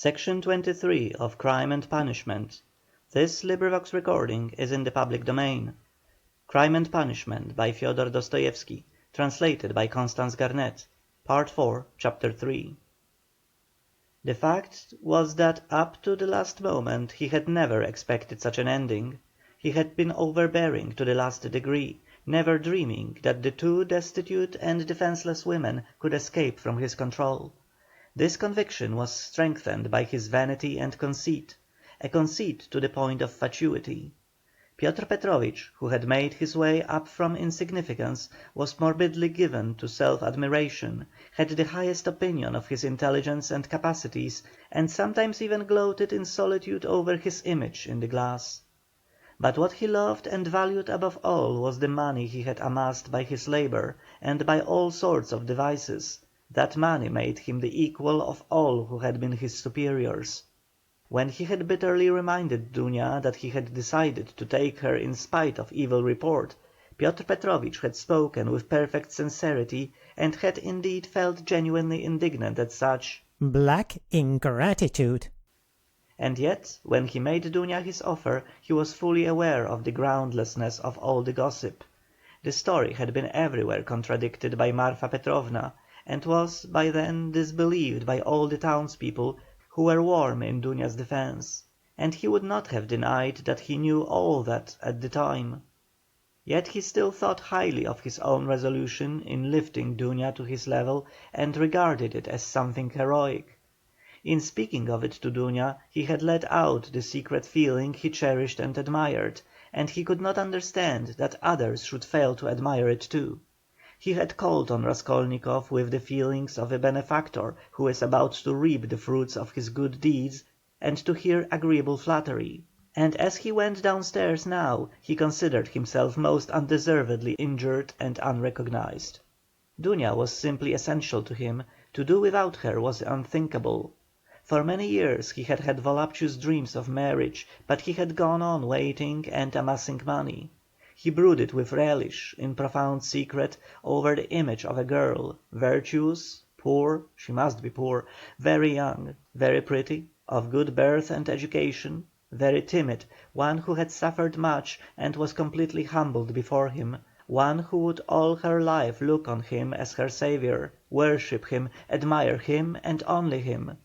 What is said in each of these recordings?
Section 23 of Crime and Punishment. This recording is in the public domain. Crime and Punishment by Fyodor Dostoevsky. Translated by Constance Garnett. Part 4, Chapter 3. The fact was that up to the last moment he had never expected such an ending. He had been overbearing to the last degree, never dreaming that the two destitute and defenceless women could escape from his control. This conviction was strengthened by his vanity and conceit, a conceit to the point of fatuity. Piotr Petrovich, who had made his way up from insignificance, was morbidly given to self-admiration, had the highest opinion of his intelligence and capacities, and sometimes even gloated in solitude over his image in the glass. But what he loved and valued above all was the money he had amassed by his labour and by all sorts of devices. That money made him the equal of all who had been his superiors. When he had bitterly reminded Dunia that he had decided to take her in spite of evil report, Piotr Petrovich had spoken with perfect sincerity, and had indeed felt genuinely indignant at such black ingratitude. And yet, when he made Dunia his offer, he was fully aware of the groundlessness of all the gossip. The story had been everywhere contradicted by Marfa Petrovna, and was by then disbelieved by all the townspeople, who were warm in Dunia's defence, and he would not have denied that he knew all that at the time. Yet he still thought highly of his own resolution in lifting Dunia to his level, and regarded it as something heroic. In speaking of it to Dunia, he had let out the secret feeling he cherished and admired, and he could not understand that others should fail to admire it too. He had called on Raskolnikov with the feelings of a benefactor who is about to reap the fruits of his good deeds, and to hear agreeable flattery. And as he went downstairs now, he considered himself most undeservedly injured and unrecognized. Dunia was simply essential to him; to do without her was unthinkable. For many years he had had voluptuous dreams of marriage, but he had gone on waiting and amassing money. He brooded with relish, in profound secret, over the image of a girl, virtuous, poor, she must be poor, very young, very pretty, of good birth and education, very timid, one who had suffered much and was completely humbled before him, one who would all her life look on him as her saviour, worship him, admire him and only him.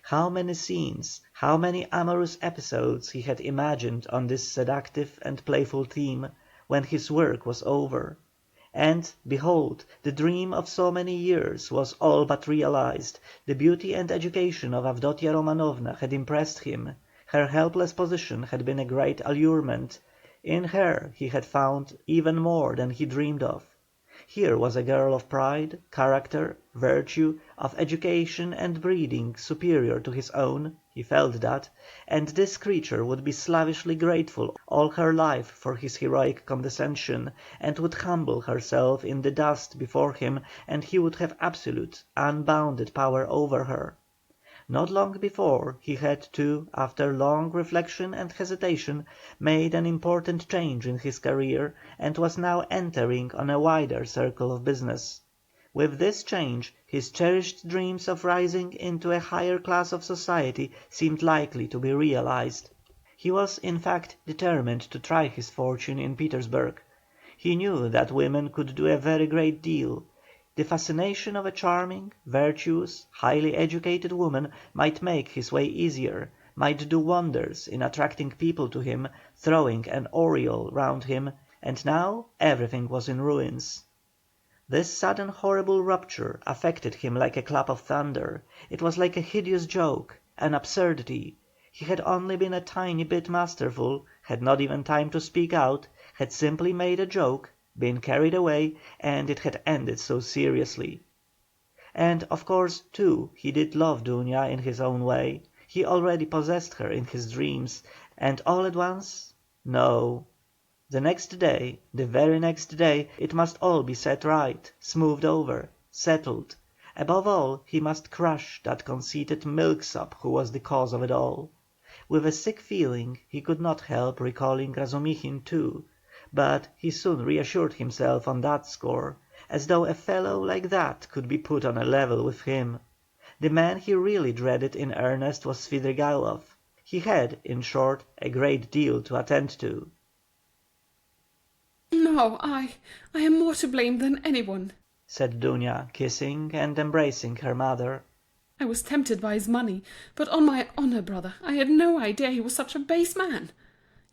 How many scenes, how many amorous episodes he had imagined on this seductive and playful theme, when his work was over. And, behold, the dream of so many years was all but realized. The beauty and education of Avdotia Romanovna had impressed him. Her helpless position had been a great allurement. In her he had found even more than he dreamed of. Here was a girl of pride, character, virtue, of education and breeding superior to his own, he felt that, and this creature would be slavishly grateful all her life for his heroic condescension, and would humble herself in the dust before him, and he would have absolute, unbounded power over her. Not long before, he had, too, after long reflection and hesitation, made an important change in his career, and was now entering on a wider circle of business. With this change, his cherished dreams of rising into a higher class of society seemed likely to be realized. He was, in fact, determined to try his fortune in Petersburg. He knew that women could do a very great deal. The fascination of a charming, virtuous, highly educated woman might make his way easier, might do wonders in attracting people to him, throwing an aureole round him, and now everything was in ruins. This sudden horrible rupture affected him like a clap of thunder. It was like a hideous joke, an absurdity. He had only been a tiny bit masterful, had not even time to speak out, had simply made a joke, been carried away, and it had ended so seriously. And, of course, too, he did love Dunia in his own way. He already possessed her in his dreams, and all at once... No. The next day, the very next day, it must all be set right, smoothed over, settled. Above all, he must crush that conceited milksop who was the cause of it all. With a sick feeling, he could not help recalling Razumihin too, but he soon reassured himself on that score, as though a fellow like that could be put on a level with him. The man he really dreaded in earnest was Svidrigaïlov. He had, in short, a great deal to attend to. "No, I am more to blame than anyone," said Dunya, kissing and embracing her mother. "I was tempted by his money, but on my honour, brother, I had no idea he was such a base man.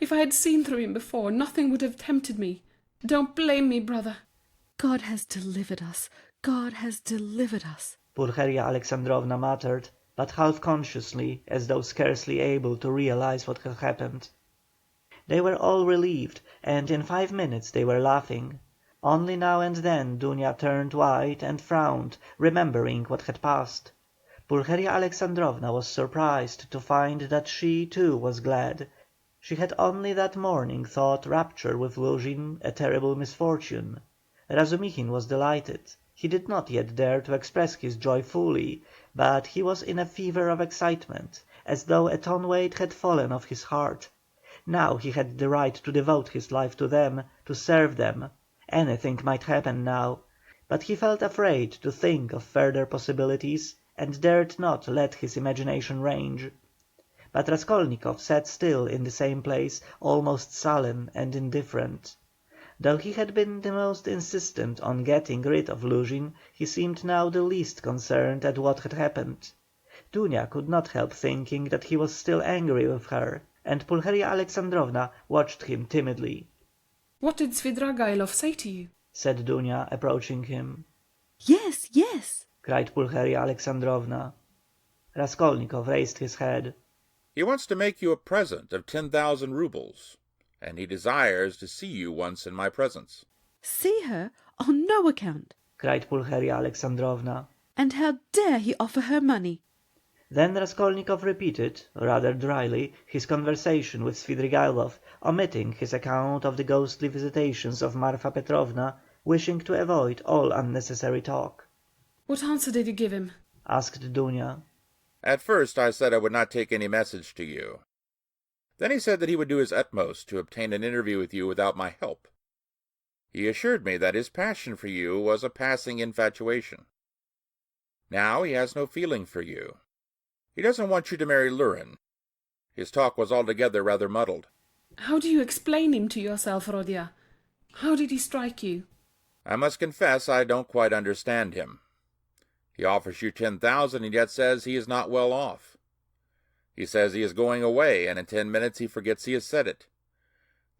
If I had seen through him before, nothing would have tempted me. Don't blame me, brother." "God has delivered us. God has delivered us," Pulcheria Alexandrovna muttered, but half consciously, as though scarcely able to realize what had happened. They were all relieved, and in 5 minutes they were laughing. Only now and then Dunya turned white and frowned, remembering what had passed. Pulcheria Alexandrovna was surprised to find that she too was glad. She had only that morning thought rupture with Luzhin a terrible misfortune. Razumihin was delighted. He did not yet dare to express his joy fully, but he was in a fever of excitement, as though a ton weight had fallen off his heart. Now he had the right to devote his life to them, to serve them. Anything might happen now, but he felt afraid to think of further possibilities, and dared not let his imagination range. But Raskolnikov sat still in the same place, almost sullen and indifferent. Though he had been the most insistent on getting rid of Luzhin, he seemed now the least concerned at what had happened. Dunya could not help thinking that he was still angry with her, and Pulcheria Alexandrovna watched him timidly. "What did Svidrigaïlov say to you?" said Dunya, approaching him. "Yes, yes," cried Pulcheria Alexandrovna. Raskolnikov raised his head. "He wants to make you a present of 10,000 rubles, and he desires to see you once in my presence." "See her? On no account." cried Pulcheria Alexandrovna. "And how dare he offer her money?" Then Raskolnikov repeated, rather dryly, his conversation with Svidrigaïlov, omitting his account of the ghostly visitations of Marfa Petrovna, wishing to avoid all unnecessary talk. "What answer did you give him?" asked Dunya. "At first I said I would not take any message to you. Then he said that he would do his utmost to obtain an interview with you without my help. He assured me that his passion for you was a passing infatuation. Now he has no feeling for you. He doesn't want you to marry Lurin. His talk was altogether rather muddled." "How do you explain him to yourself, Rodia? How did he strike you?" "I must confess I don't quite understand him. He offers you 10,000 and yet says he is not well off. He says he is going away, and in 10 minutes he forgets he has said it.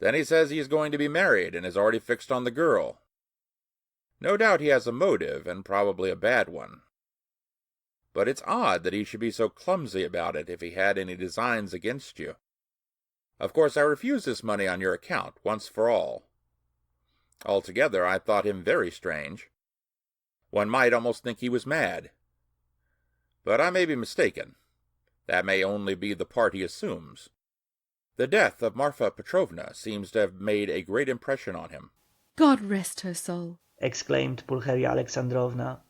Then he says he is going to be married and is already fixed on the girl. No doubt he has a motive, and probably a bad one. But it's odd that he should be so clumsy about it if he had any designs against you. Of course I refused this money on your account, once for all. Altogether I thought him very strange. One might almost think he was mad. But I may be mistaken. That may only be the part he assumes. The death of Marfa Petrovna seems to have made a great impression on him." "God rest her soul," exclaimed Pulcheria Alexandrovna.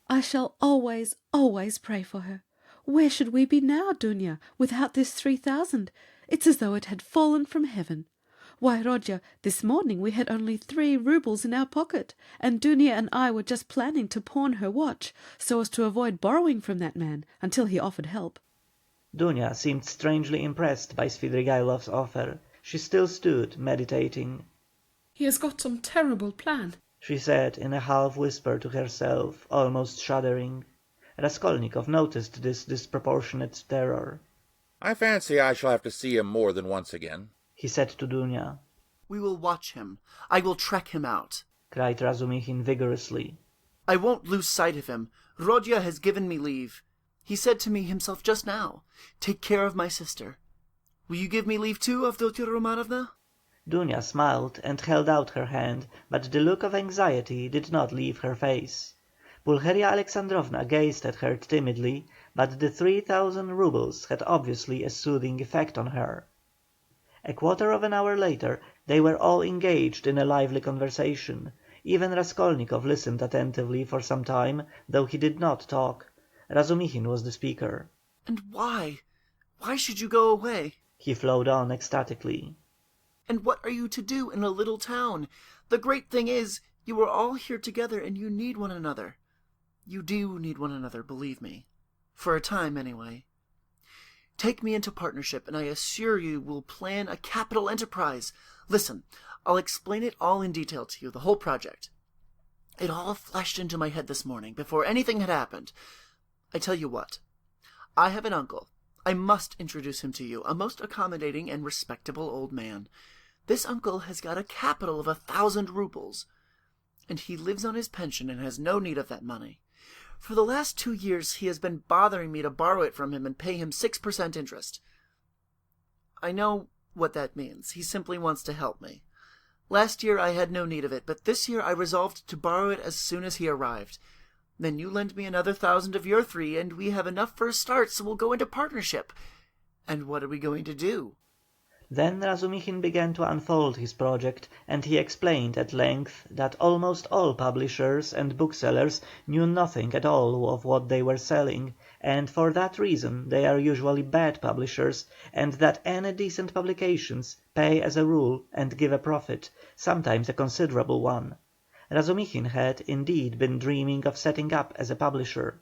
"I shall always, always pray for her. Where should we be now, Dunya, without this 3,000? It's as though it had fallen from heaven. Why, Rodya, this morning we had only 3 roubles in our pocket, and Dunya and I were just planning to pawn her watch, so as to avoid borrowing from that man, until he offered help." Dunya seemed strangely impressed by Svidrigaïlov's offer. She still stood, meditating. "He has got some terrible plan," she said in a half whisper to herself, almost shuddering. Raskolnikov noticed this disproportionate terror. "I fancy I shall have to see him more than once again," he said to Dunya. "We will watch him. I will track him out," cried Razumihin vigorously. "I won't lose sight of him. Rodya has given me leave. He said to me himself just now, 'Take care of my sister.' Will you give me leave too, Avdotya Romanovna?" Dunya smiled and held out her hand, but the look of anxiety did not leave her face. Pulcheria Alexandrovna gazed at her timidly, but the 3,000 rubles had obviously a soothing effect on her. A quarter of an hour later they were all engaged in a lively conversation. Even Raskolnikov listened attentively for some time, though he did not talk. Razumihin was the speaker. "And why? Why should you go away?" he flowed on ecstatically. "And what are you to do in a little town? The great thing is, you are all here together and you need one another. You do need one another, believe me." For a time, anyway. Take me into partnership, and I assure you we'll plan a capital enterprise. Listen, I'll explain it all in detail to you, the whole project. It all flashed into my head this morning, before anything had happened. I tell you what, I have an uncle. I must introduce him to you, a most accommodating and respectable old man. This uncle has got a capital of 1,000 roubles, and he lives on his pension and has no need of that money. For the last 2 years he has been bothering me to borrow it from him and pay him 6% interest. I know what that means. He simply wants to help me. Last year I had no need of it, but this year I resolved to borrow it as soon as he arrived. Then you lend me another 1,000 of your 3, and we have enough for a start, so we'll go into partnership. And what are we going to do? Then Razumixin began to unfold his project, and he explained at length that almost all publishers and booksellers knew nothing at all of what they were selling, and for that reason they are usually bad publishers, and that any decent publications pay as a rule and give a profit, sometimes a considerable one. Razumixin had, indeed, been dreaming of setting up as a publisher.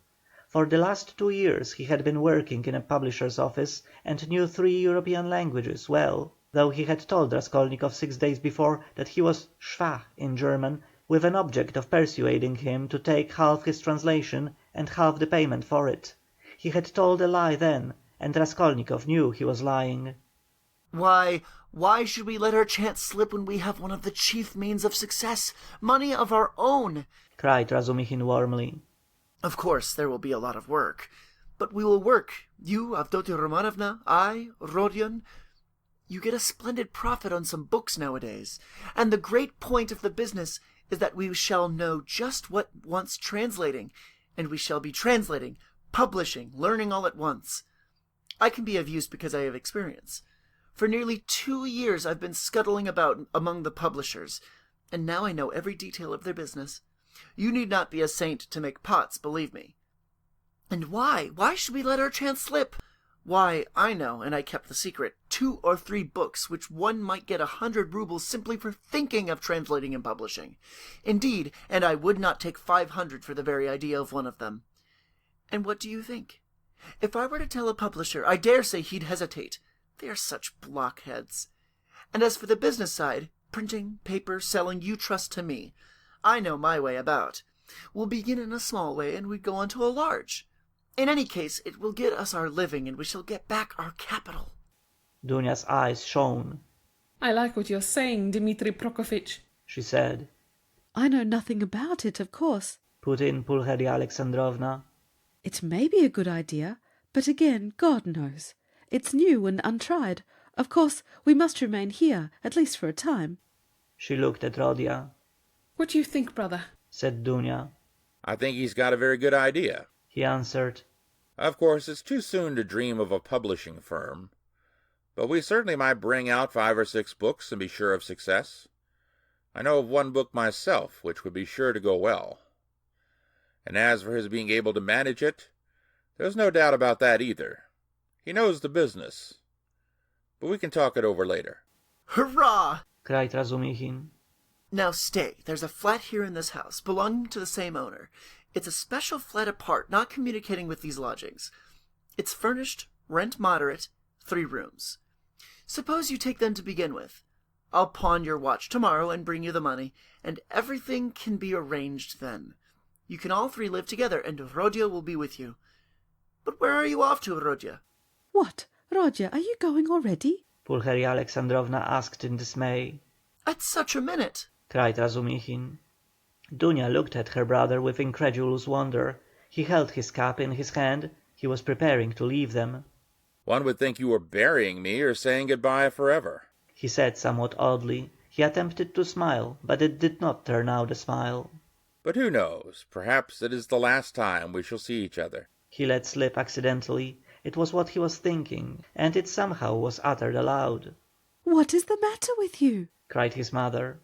For the last 2 years he had been working in a publisher's office, and knew 3 European languages well, though he had told Raskolnikov 6 days before that he was schwach in German, with an object of persuading him to take half his translation and half the payment for it. He had told a lie then, and Raskolnikov knew he was lying. Why should we let our chance slip when we have one of the chief means of success, money of our own? Cried Razumixin warmly. Of course, there will be a lot of work, but we will work. You, Avdotia Romanovna, I, Rodion. You get a splendid profit on some books nowadays, and the great point of the business is that we shall know just what wants translating, and we shall be translating, publishing, learning all at once. I can be of use because I have experience. For nearly 2 years I've been scuttling about among the publishers, and now I know every detail of their business. You need not be a saint to make pots, believe me. And why? Why should we let our chance slip? Why, I know, and I kept the secret, 2 or 3 books which one might get 100 roubles simply for thinking of translating and publishing. Indeed, and I would not take 500 for the very idea of one of them. And what do you think? If I were to tell a publisher, I dare say he'd hesitate. They are such blockheads. And as for the business side, printing, paper, selling, you trust to me. I know my way about. We'll begin in a small way, and we go on to a large. In any case, it will get us our living, and we shall get back our capital. Dunia's eyes shone. I like what you're saying, Dmitri Prokofitch, she said. I know nothing about it, of course, put in Pulcheria Alexandrovna. It may be a good idea, but again, God knows. It's new and untried. Of course, we must remain here, at least for a time. She looked at Rodia. What do you think, brother? Said Dunia. I think he's got a very good idea. He answered. Of course, it's too soon to dream of a publishing firm, but we certainly might bring out 5 or 6 books and be sure of success. I know of one book myself which would be sure to go well. And as for his being able to manage it, there's no doubt about that either. He knows the business. But we can talk it over later. Hurrah! Cried Razumixin. Now stay, there's a flat here in this house, belonging to the same owner. It's a special flat apart, not communicating with these lodgings. It's furnished, rent moderate, 3 rooms. Suppose you take them to begin with. I'll pawn your watch tomorrow and bring you the money, and everything can be arranged then. You can all 3 live together, and Rodia will be with you. But where are you off to, Rodia? What? Rodia, are you going already? Pulcheria Alexandrovna asked in dismay. At such a minute! Cried Razumixin. Dunia looked at her brother with incredulous wonder. He held his cap in his hand. He was preparing to leave them. One would think you were burying me or saying goodbye forever, he said somewhat oddly. He attempted to smile, but it did not turn out a smile. But who knows? Perhaps it is the last time we shall see each other. He let slip accidentally. It was what he was thinking, and it somehow was uttered aloud. What is the matter with you? Cried his mother.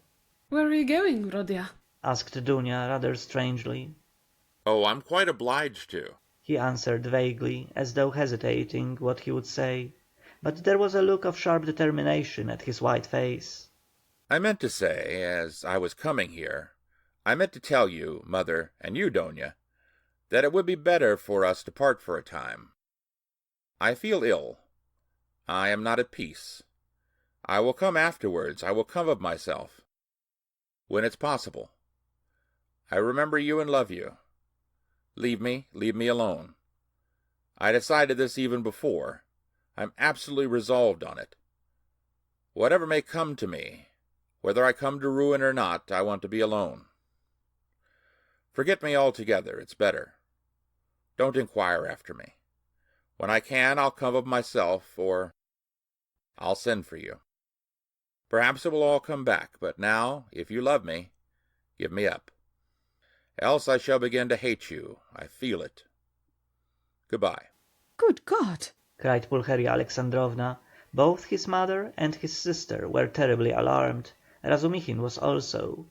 Where are you going, Rodia? Asked Dunia rather strangely. Oh, I'm quite obliged to. He answered vaguely, as though hesitating what he would say. But there was a look of sharp determination at his white face. I meant to say, as I was coming here, I meant to tell you, Mother, and you, Donia, that it would be better for us to part for a time. I feel ill. I am not at peace. I will come afterwards. I will come of myself. When it's possible. I remember you and love you. Leave me alone. I decided this even before. I'm absolutely resolved on it. Whatever may come to me, whether I come to ruin or not, I want to be alone. Forget me altogether, it's better. Don't inquire after me. When I can, I'll come of myself, or I'll send for you. Perhaps it will all come back, but now, if you love me, give me up. Else I shall begin to hate you. I feel it. Goodbye. Good God! cried Pulcheria Alexandrovna. Both his mother and his sister were terribly alarmed. Razumixin was also.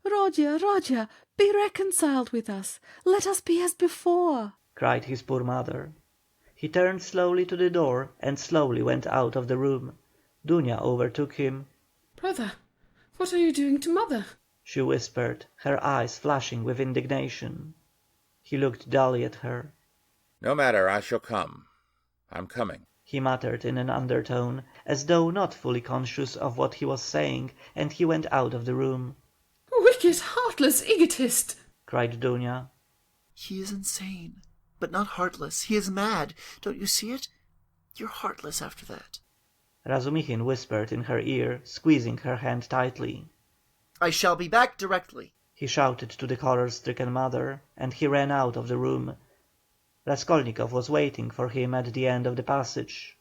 Rodya, be reconciled with us. Let us be as before, cried his poor mother. He turned slowly to the door and slowly went out of the room. Dunya overtook him. Brother, what are you doing to mother? She whispered, her eyes flashing with indignation. He looked dully at her. No matter, I shall come. I'm coming, he muttered in an undertone, as though not fully conscious of what he was saying, and he went out of the room. Wicked, heartless egotist! cried Dunya. He is insane, but not heartless. He is mad. Don't you see it? You're heartless after that. Razumixin whispered in her ear, squeezing her hand tightly. I shall be back directly, he shouted to the horror-stricken mother, and he ran out of the room. Raskolnikov was waiting for him at the end of the passage.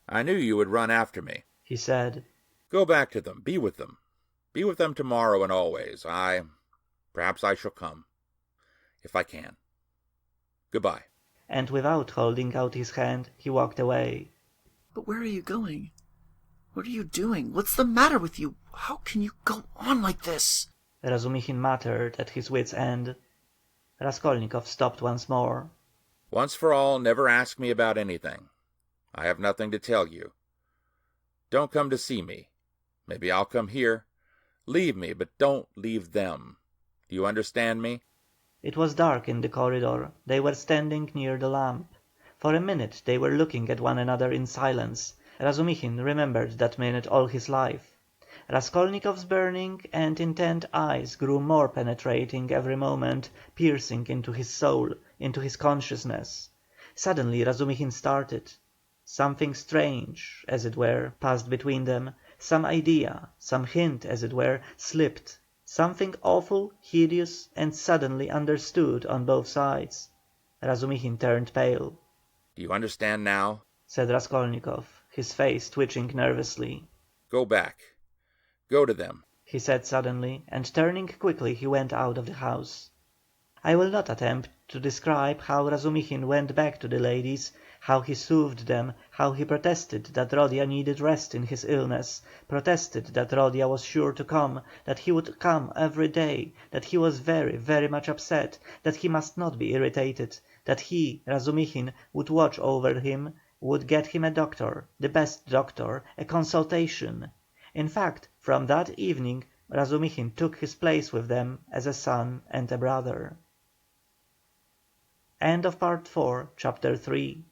I knew you would run after me, he said. Go back to them. Be with them. Be with them tomorrow and always. Perhaps I shall come. If I can. Goodbye. And without holding out his hand, he walked away. But where are you going? What are you doing? What's the matter with you? How can you go on like this? Razumixin muttered at his wits' end. Raskolnikov stopped once more. Once for all, never ask me about anything. I have nothing to tell you. Don't come to see me. Maybe I'll come here. Leave me, but don't leave them. Do you understand me? It was dark in the corridor. They were standing near the lamp. For a minute they were looking at one another in silence. Razumixin remembered that minute all his life. Raskolnikov's burning and intent eyes grew more penetrating every moment, piercing into his soul, into his consciousness. Suddenly Razumixin started. Something strange, as it were, passed between them. Some idea, some hint, as it were, slipped. Something awful, hideous, and suddenly understood on both sides. Razumixin turned pale. Do you understand now? said Raskolnikov, his face twitching nervously. Go back. Go to them, he said suddenly, and turning quickly he went out of the house. I will not attempt to describe how Razumixin went back to the ladies, how he soothed them, how he protested that Rodia needed rest in his illness, protested that Rodia was sure to come, that he would come every day, that he was very, very much upset, that he must not be irritated, that he, Razumixin, would watch over him, would get him a doctor, the best doctor, a consultation. In fact, from that evening Razumixin took his place with them as a son and a brother. End of Part 4, Chapter 3.